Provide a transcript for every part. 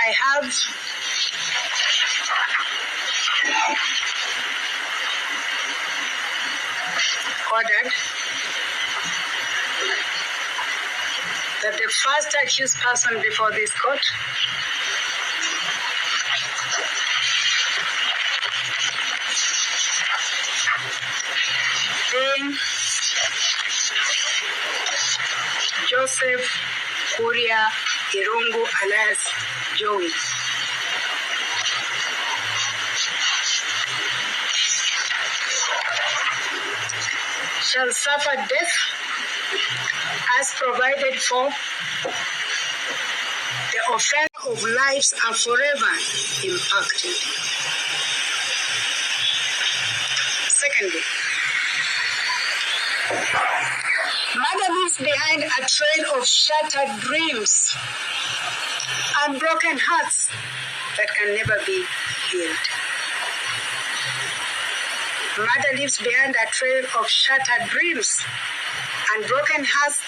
I have ordered that the first accused person before this court being Jowie Irungu alias Jowie shall suffer death as provided for. The offense of lives are forever impacted. Secondly, mother leaves behind a trail of shattered dreams and broken hearts that can never be healed. Mother leaves behind a trail of shattered dreams and broken hearts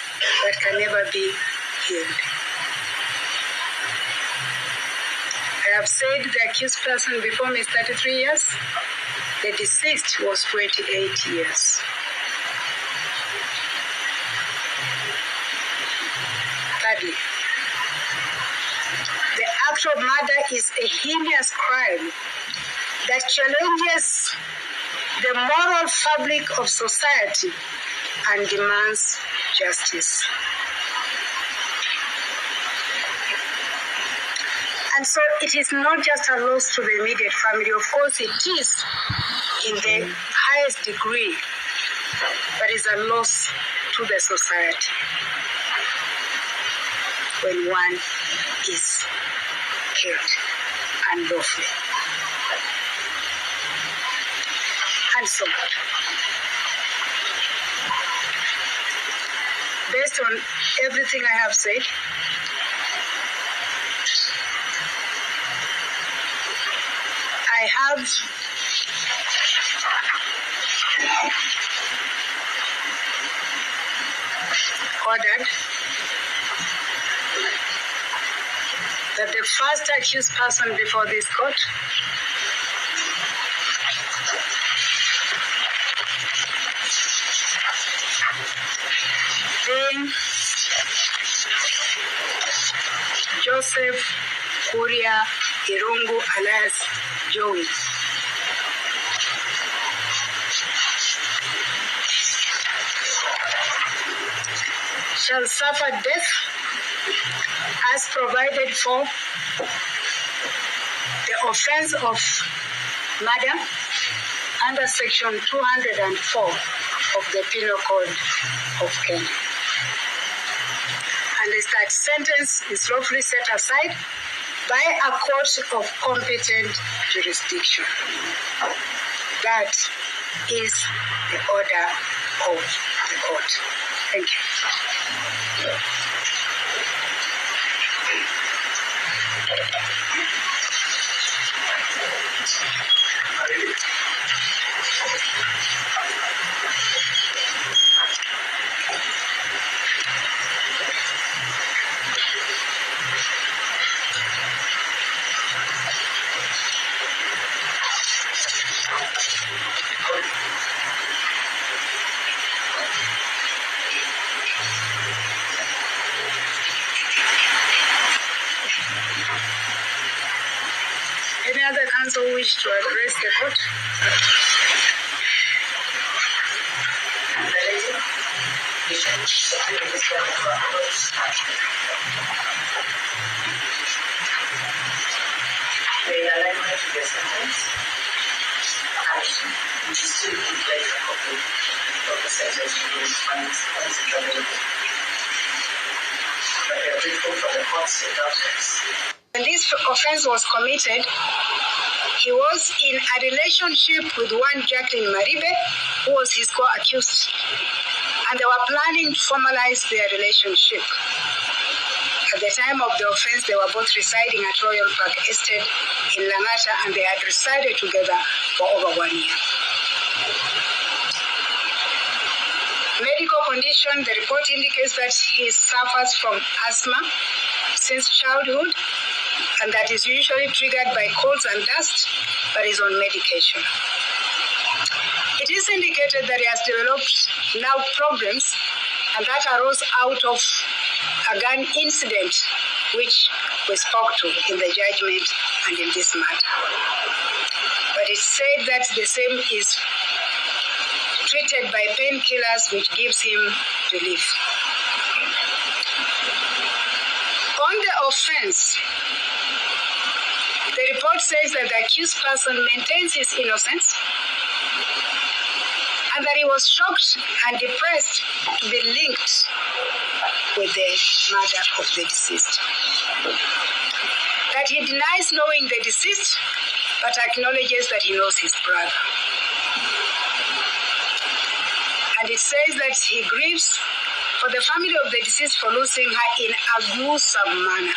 that can never be healed. I have said the accused person before me is 33 years. The deceased was 28 years. Thirdly, the act of murder is a heinous crime that challenges the moral fabric of society and demands justice. And so it is not just a loss to the immediate family. Of course it is in the highest degree, but it's a loss to the society when one is killed unlawfully. And so, based on everything I have said, I have ordered that the first accused person before this court being Jowie Irungu alias Jowie shall suffer death as provided for. The offense of murder under section 204 of the Penal Code of Kenya. And that sentence is lawfully set aside by a court of competent jurisdiction. That is the order of the court. Thank you. Any other counsel wish to address the court? The alignment to the sentence and we still would like a copy of the sentence to be once it's available. But we are grateful for the court's indulgence. When this offense was committed, he was in a relationship with one Jacqueline Maribe, who was his co-accused. And they were planning to formalize their relationship. At the time of the offense, they were both residing at Royal Park Estate in Langata, and they had resided together for over 1 year. Medical condition, the report indicates that he suffers from asthma since childhood, and that is usually triggered by colds and dust, but is on medication. It is indicated that he has developed nerve problems, and that arose out of a gun incident which we spoke to in the judgment and in this matter. But it's said that the same is treated by painkillers, which gives him relief. On the offense, the report says that the accused person maintains his innocence and that he was shocked and depressed to be linked with the murder of the deceased. That he denies knowing the deceased, but acknowledges that he knows his brother. And it says that he grieves for the family of the deceased for losing her in a gruesome manner.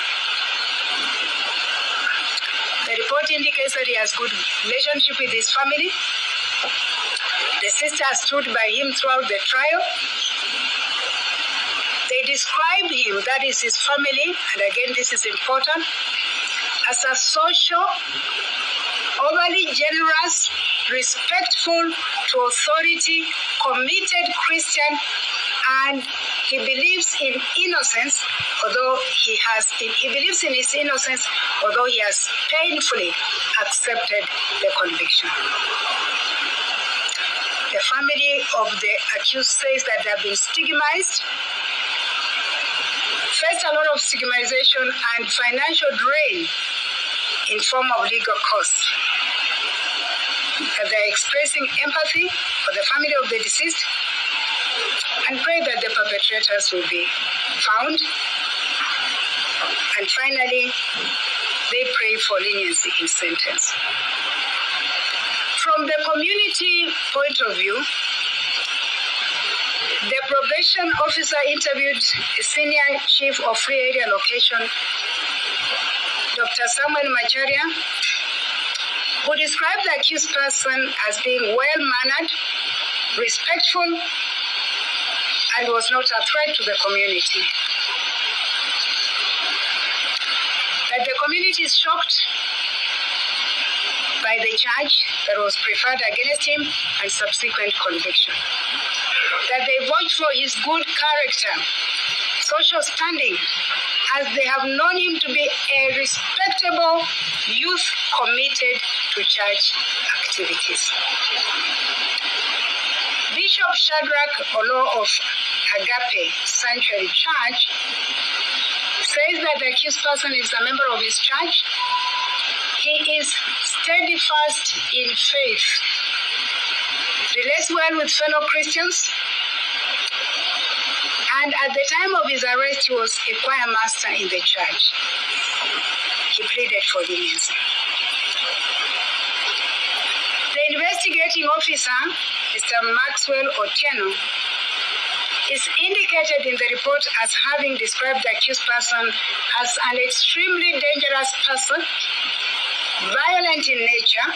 The report indicates that he has good relationship with his family. The sister stood by him throughout the trial. They describe him, that is his family, and again this is important, as a social, overly generous, respectful to authority, committed Christian, and he believes in innocence, although he believes in his innocence, although he has painfully accepted the conviction. The family of the accused says that they have been stigmatized, faced a lot of stigmatization and financial drain in form of legal costs. They're expressing empathy for the family of the deceased and pray that the perpetrators will be found. And finally, they pray for leniency in sentence. From the community point of view, the probation officer interviewed the senior chief of free area location, Dr. Samuel Macharia, who described the accused person as being well-mannered, respectful, and was not a threat to the community. That the community is shocked by the charge that was preferred against him and subsequent conviction. That they vouch for his good character, social standing, as they have known him to be a respectable youth committed to church activities. Bishop Shadrach Olo of Agape Sanctuary Church says that the accused person is a member of his church. He is steadfast in faith, relates well with fellow Christians, and at the time of his arrest, he was a choir master in the church. He pleaded for leniency. The investigating officer, Mr. Maxwell Otieno, is indicated in the report as having described the accused person as an extremely dangerous person, violent in nature,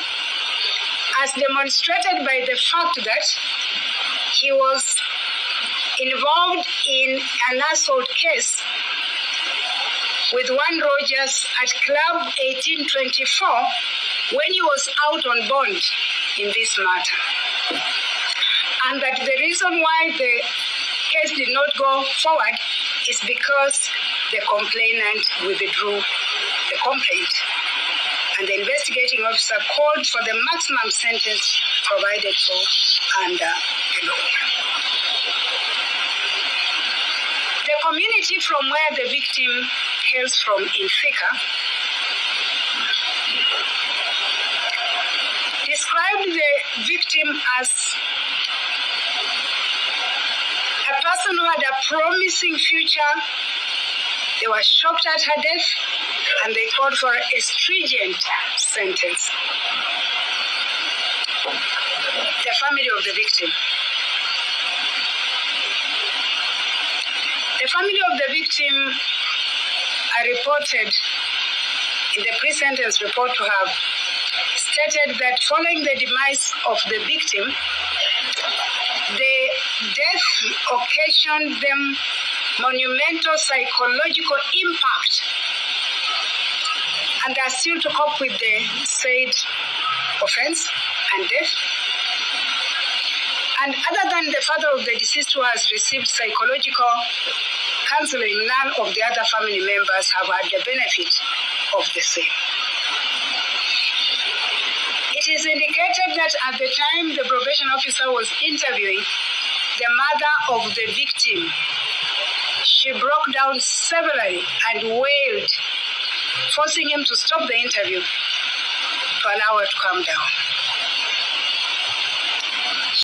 as demonstrated by the fact that he was involved in an assault case with one Rogers at Club 1824 when he was out on bond in this matter. And that the reason why the case did not go forward is because the complainant withdrew the complaint. And the investigating officer called for the maximum sentence provided for under the law. The community from where the victim hails from in Thika described the victim as a person who had a promising future. They were shocked at her death and they called for a stringent sentence. The family of the victim. The family of the victim are reported in the pre-sentence report to have stated that following the demise of the victim, the death occasioned them monumental psychological impact and they are still to cope with the said offense and death. And other than the father of the deceased who has received psychological counseling, none of the other family members have had the benefit of the same. It is indicated that at the time the probation officer was interviewing the mother of the victim, she broke down severally and wailed, forcing him to stop the interview to allow her to calm down.